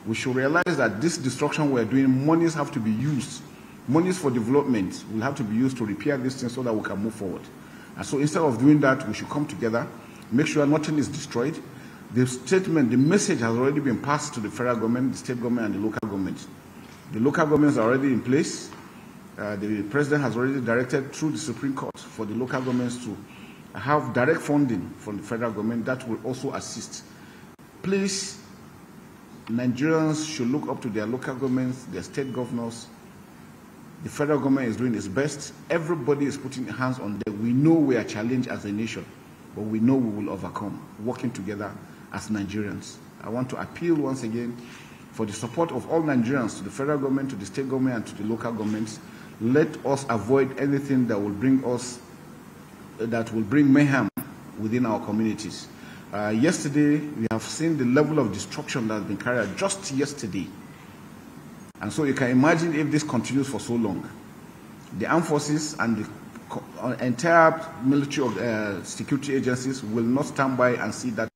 We should realize that this destruction we're doing, monies have to be used. Monies for development will have to be used to repair these things so that we can move forward. And so instead of doing that, we should come together, make sure nothing is destroyed. The statement, the message has already been passed to the federal government, the state government, and the local government. The local governments are already in place. The president has already directed through the Supreme Court for the local governments to have direct funding from the federal government that will also assist. Please, Nigerians should look up to their local governments, their state governors. The federal government is doing its best. Everybody is putting hands on them. We know we are challenged as a nation, but we know we will overcome, working together as Nigerians. I want to appeal once again for the support of all Nigerians to the federal government, to the state government, and to the local governments. Let us avoid anything that will bring mayhem within our communities. Yesterday, we have seen the level of destruction that has been carried out just yesterday. And so you can imagine if this continues for so long. The armed forces and the entire military security agencies will not stand by and see that